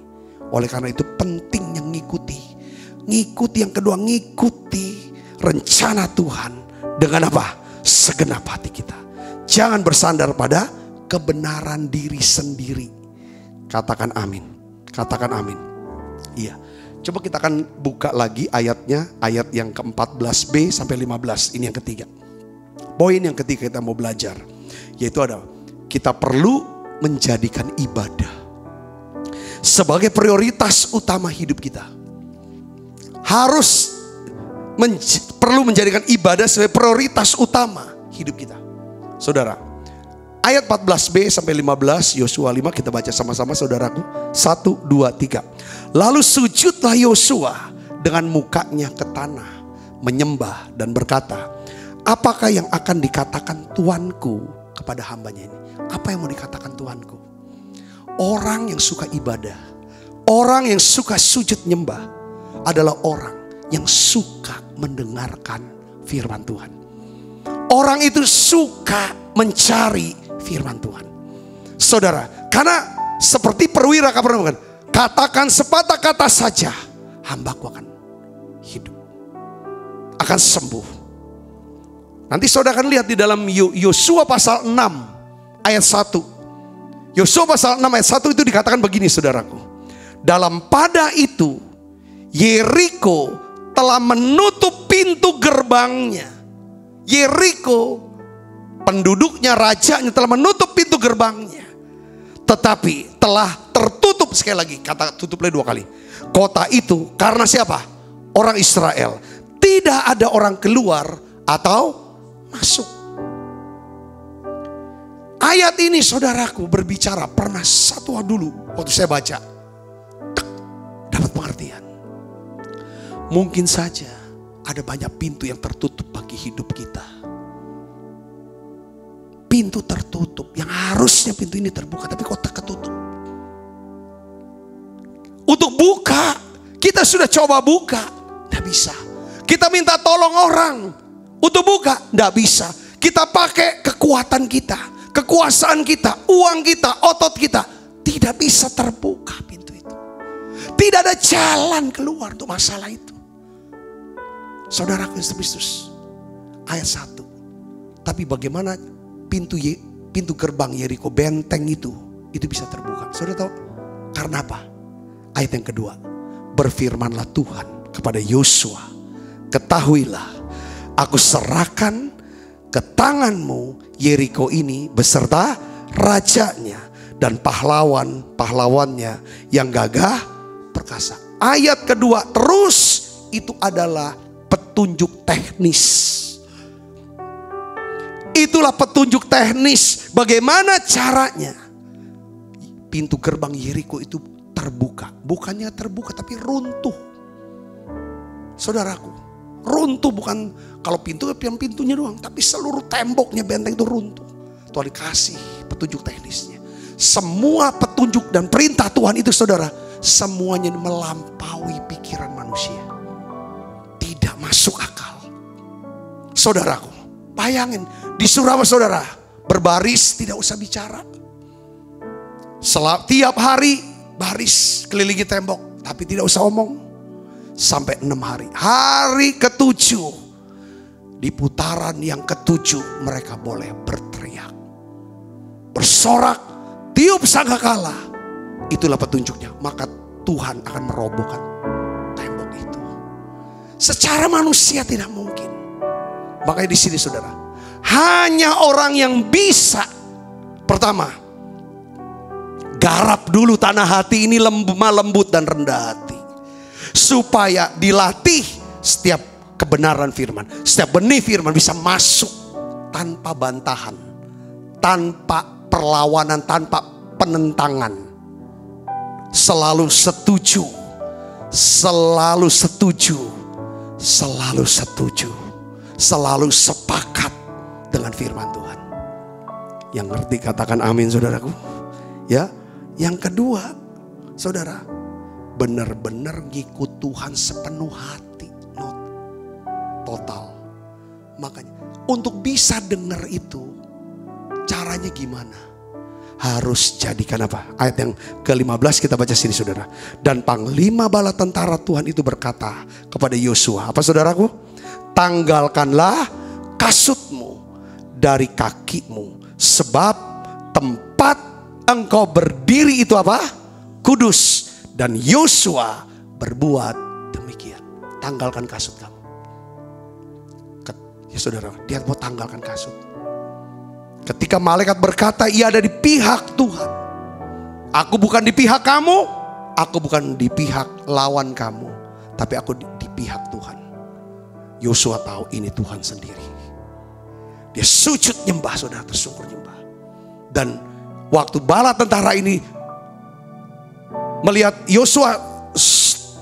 Oleh karena itu pentingnya ngikuti yang kedua, ngikuti rencana Tuhan dengan apa? Segenap hati kita. Jangan bersandar pada kebenaran diri sendiri. Katakan amin. Katakan amin. Iya. Coba kita akan buka lagi ayatnya, ayat yang ke-14b sampai 15. Ini yang ketiga. Poin yang ketiga kita mau belajar, yaitu adalah kita perlu menjadikan ibadah sebagai prioritas utama hidup kita. Perlu menjadikan ibadah sebagai prioritas utama hidup kita. Saudara, ayat 14b sampai 15 Yosua 5 kita baca sama-sama saudaraku. 1, 2, 3. Lalu sujudlah Yosua dengan mukanya ke tanah, menyembah dan berkata, apakah yang akan dikatakan Tuanku kepada hambanya ini? Apa yang mau dikatakan Tuanku? Orang yang suka ibadah, orang yang suka sujud nyembah adalah orang yang suka mendengarkan firman Tuhan. Orang itu suka mencari firman Tuhan. Saudara, karena seperti perwira kabar, katakan sepatah kata saja, hambaku akan hidup, akan sembuh. Nanti saudara akan lihat di dalam Yosua pasal 6 ayat 1. Yosua pasal 6 ayat 1 itu dikatakan begini saudaraku. Dalam pada itu Yeriko telah menutup pintu gerbangnya. Yeriko, penduduknya, rajanya telah menutup pintu gerbangnya. Tetapi telah tertutup, sekali lagi, kata tutupnya 2 kali. Kota itu karena siapa? Orang Israel. Tidak ada orang keluar atau masuk. Ayat ini saudaraku berbicara, pernah satu dulu waktu saya baca, dapat pengertian. Mungkin saja ada banyak pintu yang tertutup bagi hidup kita. Pintu tertutup yang harusnya pintu ini terbuka, tapi kok tertutup. Untuk buka, kita sudah coba buka, tidak bisa. Kita minta tolong orang untuk buka, tidak bisa. Kita pakai kekuatan kita, kekuasaan kita, uang kita, otot kita, tidak bisa terbuka pintu itu. Tidak ada jalan keluar untuk masalah itu. Saudaraku Yesus Kristus, ayat 1. Tapi bagaimana pintu gerbang Yeriko, benteng itu bisa terbuka? Saudara tahu karena apa? Ayat yang kedua, berfirmanlah Tuhan kepada Yosua, ketahuilah, aku serahkan ke tanganmu Yeriko ini beserta rajanya dan pahlawannya yang gagah perkasa. Ayat kedua terus itu adalah petunjuk teknis. Itulah petunjuk teknis bagaimana caranya pintu gerbang Yeriko itu terbuka. Bukannya terbuka tapi runtuh. Saudaraku, runtuh bukan kalau pintunya doang, tapi seluruh temboknya benteng itu runtuh. Tuhan dikasih petunjuk teknisnya. Semua petunjuk dan perintah Tuhan itu saudara, semuanya melampaui pikiran manusia. Tidak masuk akal. Saudaraku, bayangin disuruh apa saudara? Berbaris, tidak usah bicara. Tiap hari baris kelilingi tembok, tapi tidak usah omong. Sampai 6 hari. Hari ke-7, di putaran yang ke-7 mereka boleh berteriak, bersorak, tiup sangkakala. Itulah petunjuknya. Maka Tuhan akan merobohkan tembok itu. Secara manusia tidak mungkin. Makanya di sini saudara, hanya orang yang bisa, pertama, garap dulu tanah hati ini lembut dan rendah hati. Supaya dilatih setiap kebenaran firman, setiap benih firman bisa masuk tanpa bantahan, tanpa perlawanan, tanpa penentangan. Selalu setuju, selalu setuju, selalu setuju, selalu sepakat dengan firman Tuhan. Yang ngerti katakan amin saudaraku. Ya, yang kedua saudara, benar-benar ngikut Tuhan sepenuh hati, total. Makanya untuk bisa dengar itu caranya gimana? Harus jadikan apa? Ayat yang ke-15 kita baca sini saudara. Dan panglima bala tentara Tuhan itu berkata kepada Yosua, apa saudaraku? Tanggalkanlah kasutmu dari kakimu, sebab tempat engkau berdiri itu apa? Kudus. Dan Yosua berbuat demikian. Tanggalkan kasut kamu. Ya saudara, dia mau tanggalkan kasut. Ketika malaikat berkata, ia ada di pihak Tuhan. Aku bukan di pihak kamu, aku bukan di pihak lawan kamu, tapi aku di pihak Tuhan. Yosua tahu ini Tuhan sendiri. Dia sujud nyembah saudara, tersungkur nyembah. Dan waktu bala tentara ini melihat Yosua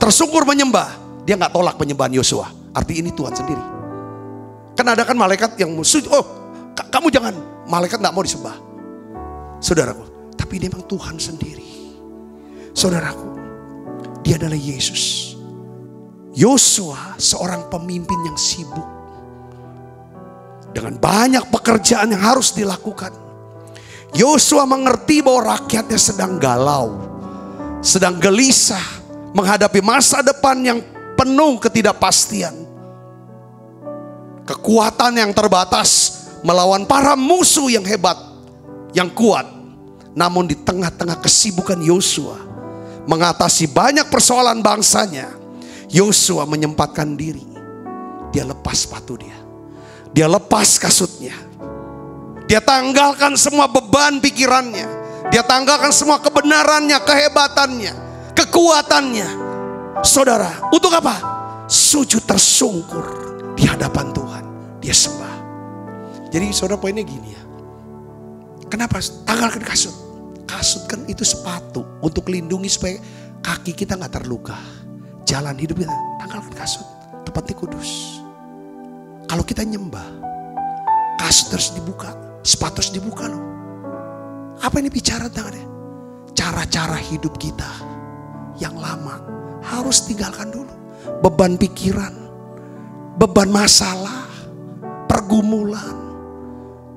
tersungkur menyembah, dia nggak tolak penyembahan Yosua. Arti ini Tuhan sendiri. Kan ada kan malaikat yang sujud, oh kamu jangan, malaikat nggak mau disembah. Saudaraku, tapi dia memang Tuhan sendiri. Saudaraku, dia adalah Yesus. Yosua seorang pemimpin yang sibuk dengan banyak pekerjaan yang harus dilakukan. Yosua mengerti bahwa rakyatnya sedang galau, sedang gelisah menghadapi masa depan yang penuh ketidakpastian. Kekuatan yang terbatas melawan para musuh yang hebat, yang kuat. Namun di tengah-tengah kesibukan Yosua mengatasi banyak persoalan bangsanya, Yosua menyempatkan diri. Dia lepas sepatu dia. Dia lepas kasutnya. Dia tanggalkan semua beban pikirannya. Dia tanggalkan semua kebenarannya, kehebatannya, kekuatannya. Saudara, untuk apa? Sujud tersungkur di hadapan Tuhan. Dia sembah. Jadi saudara, poinnya gini ya. Kenapa tanggalkan kasut? Kasut kan itu sepatu untuk lindungi supaya kaki kita gak terluka. Jalan hidup kita, tanggalkan kasut. Tempatnya kudus. Kalau kita nyembah, kasut harus dibuka, sepatu harus dibuka loh. Apa ini bicara tentang cara-cara hidup kita yang lama harus tinggalkan dulu. Beban pikiran, beban masalah, pergumulan,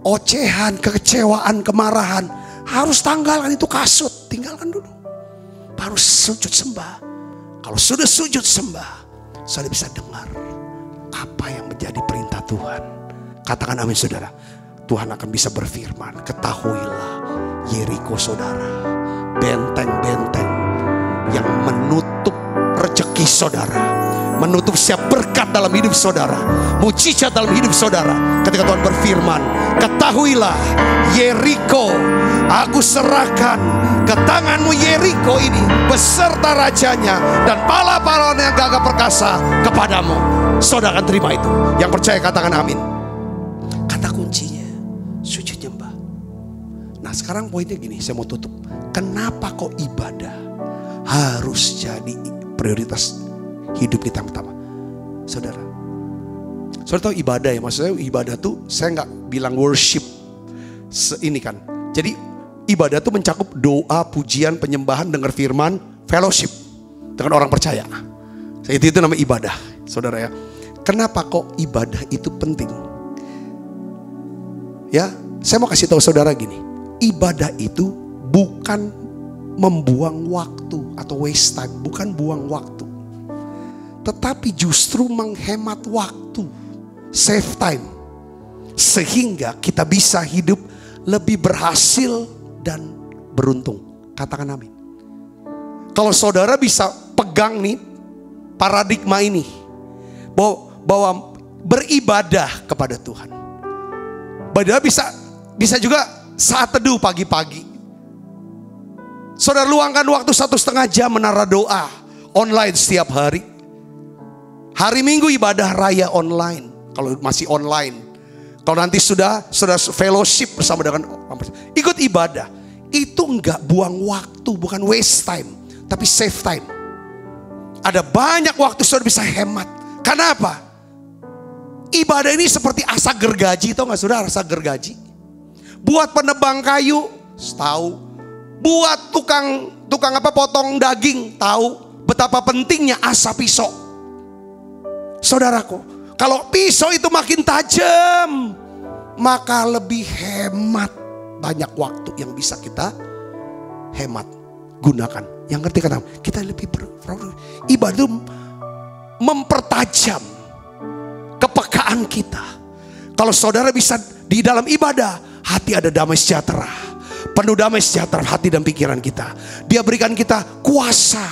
ocehan, kekecewaan, kemarahan, harus tanggalkan itu kasut, tinggalkan dulu. Harus sujud sembah. Kalau sudah sujud sembah, sudah bisa dengar apa yang menjadi perintah Tuhan. Katakan amin saudara. Tuhan akan bisa berfirman, ketahuilah Yeriko saudara, benteng-benteng yang menutup rezeki saudara, menutup setiap berkat dalam hidup saudara, mujizat dalam hidup saudara. Ketika Tuhan berfirman, ketahuilah Yeriko, aku serahkan ke tanganmu Yeriko ini beserta rajanya dan pala-palanya yang gagah perkasa kepadamu. Saudara akan terima itu. Yang percaya katakan amin. Kata kuncinya sujud nyembah. Nah sekarang poinnya gini, saya mau tutup. Kenapa kok ibadah harus jadi prioritas hidup kita yang pertama? Saudara tahu ibadah ya, maksud saya ibadah tuh, saya nggak bilang worship ini kan. Jadi ibadah tuh mencakup doa, pujian, penyembahan, dengar firman, fellowship dengan orang percaya. Itu namanya ibadah, saudara ya. Kenapa kok ibadah itu penting? Ya, saya mau kasih tahu saudara gini, ibadah itu bukan membuang waktu atau waste time, bukan buang waktu, tetapi justru menghemat waktu, save time, sehingga kita bisa hidup lebih berhasil dan beruntung. Katakan amin. Kalau saudara bisa pegang nih paradigma ini, bahwa beribadah kepada Tuhan, ibadah bisa juga saat teduh pagi-pagi. Saudara luangkan waktu 1,5 jam menara doa online setiap hari. Hari Minggu ibadah raya online, kalau masih online. Kalau nanti sudah fellowship bersama dengan ikut ibadah, itu enggak buang waktu, bukan waste time, tapi save time. Ada banyak waktu saudara bisa hemat. Kenapa? Ibadah ini seperti asa gergaji, tahu nggak saudara asa gergaji? Buat penebang kayu, tahu. Buat tukang potong daging, tahu betapa pentingnya asa pisau. Saudaraku, kalau pisau itu makin tajam, maka lebih hemat. Banyak waktu yang bisa kita hemat, gunakan. Yang ngerti kata kita lebih ibadah itu mempertajam kepekaan kita. Kalau saudara bisa di dalam ibadah, hati ada damai sejahtera, penuh damai sejahtera hati dan pikiran kita. Dia berikan kita kuasa,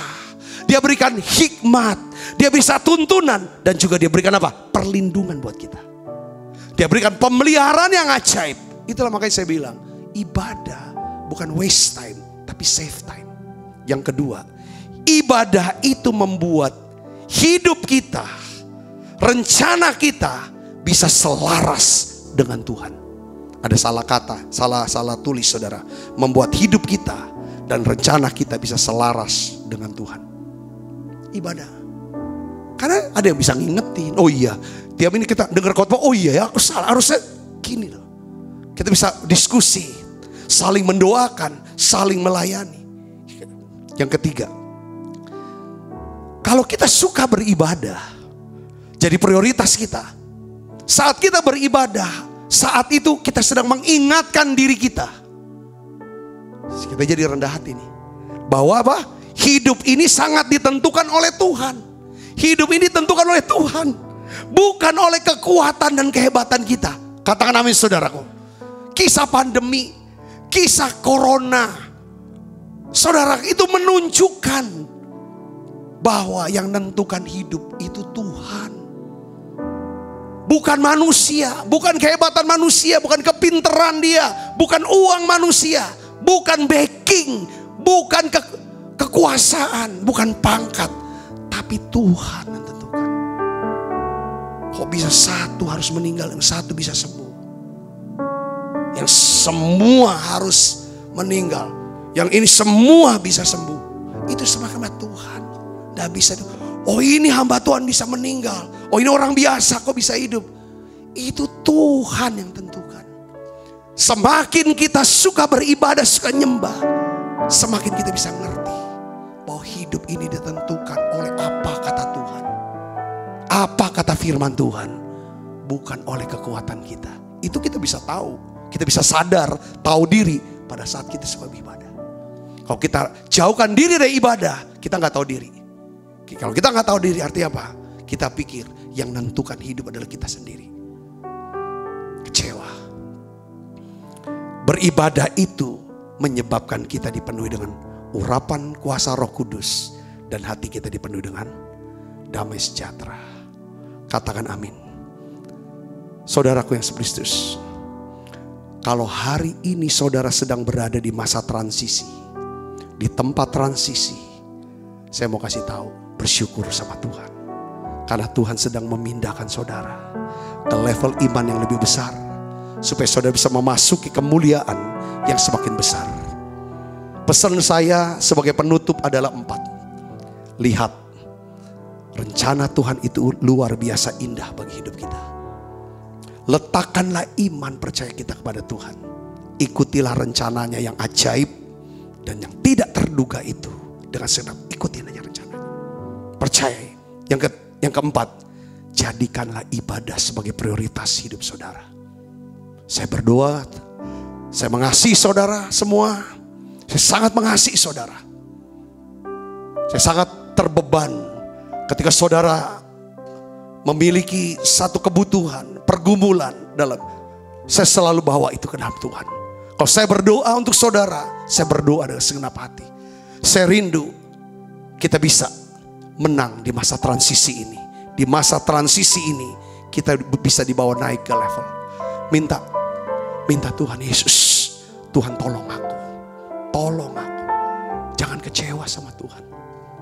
dia berikan hikmat, dia bisa tuntunan, dan juga dia berikan apa? Perlindungan buat kita. Dia berikan pemeliharaan yang ajaib. Itulah makanya saya bilang, ibadah bukan waste time, tapi save time. Yang kedua, ibadah itu membuat hidup kita, rencana kita bisa selaras dengan Tuhan. Ada salah kata, salah tulis saudara. Membuat hidup kita dan rencana kita bisa selaras dengan Tuhan. Ibadah. Karena ada yang bisa ngingetin, oh iya, tiap ini kita dengar khotbah, oh iya ya aku salah, harusnya gini loh. Kita bisa diskusi, saling mendoakan, saling melayani. Yang ketiga, kalau kita suka beribadah, jadi prioritas kita. Saat kita beribadah, saat itu kita sedang mengingatkan diri kita. Kita jadi rendah hati nih. Bahwa apa? Hidup ini sangat ditentukan oleh Tuhan. Hidup ini ditentukan oleh Tuhan, bukan oleh kekuatan dan kehebatan kita. Katakan amin saudaraku. Kisah pandemi, kisah corona, saudara, itu menunjukkan bahwa yang menentukan hidup itu Tuhan. Bukan manusia, bukan kehebatan manusia, bukan kepinteran dia, bukan uang manusia, bukan backing, bukan kekuasaan, bukan pangkat, tapi Tuhan yang tentukan. Kok bisa satu harus meninggal, yang satu bisa sembuh, yang semua harus meninggal, yang ini semua bisa sembuh? Itu semacam Tuhan. Tidak bisa. Oh ini hamba Tuhan bisa meninggal, oh ini orang biasa kok bisa hidup. Itu Tuhan yang tentukan. Semakin kita suka beribadah, suka nyembah, semakin kita bisa ngerti bahwa hidup ini ditentukan oleh apa kata Tuhan, apa kata firman Tuhan, bukan oleh kekuatan kita. Itu kita bisa tahu, kita bisa sadar, tahu diri pada saat kita suka beribadah. Kalau kita jauhkan diri dari ibadah, kita nggak tahu diri. Kalau kita nggak tahu diri artinya apa? Kita pikir yang menentukan hidup adalah kita sendiri. Kecewa. Beribadah itu menyebabkan kita dipenuhi dengan urapan kuasa Roh Kudus dan hati kita dipenuhi dengan damai sejahtera. Katakan amin. Saudaraku yang sekristus, kalau hari ini saudara sedang berada di masa transisi, di tempat transisi, saya mau kasih tahu, bersyukur sama Tuhan. Karena Tuhan sedang memindahkan saudara ke level iman yang lebih besar, supaya saudara bisa memasuki kemuliaan yang semakin besar. Pesan saya sebagai penutup adalah 4. Lihat, rencana Tuhan itu luar biasa indah bagi hidup kita. Letakkanlah iman percaya kita kepada Tuhan. Ikutilah rencananya yang ajaib dan yang tidak terduga itu dengan senang. Ikutin aja rencananya. Percaya. Yang keempat, jadikanlah ibadah sebagai prioritas hidup saudara. Saya berdoa, saya mengasihi saudara semua. Saya sangat mengasihi saudara. Saya sangat terbeban ketika saudara memiliki satu kebutuhan, pergumulan dalam. Saya selalu bawa itu ke dalam Tuhan. Kalau saya berdoa untuk saudara, saya berdoa dengan segenap hati. Saya rindu kita bisa menang di masa transisi ini. Di masa transisi ini kita bisa dibawa naik ke level. Minta Tuhan Yesus, Tuhan tolong aku. Tolong aku. Jangan kecewa sama Tuhan.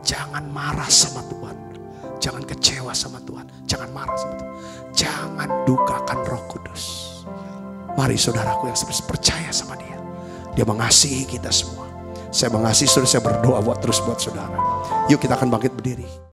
Jangan marah sama Tuhan. Jangan kecewa sama Tuhan. Jangan marah sama Tuhan. Jangan dukakan Roh Kudus. Mari saudaraku yang percaya sama Dia. Dia mengasihi kita semua. Saya mengasihi saudara, saya berdoa terus buat saudara. Yuk kita akan bangkit berdiri.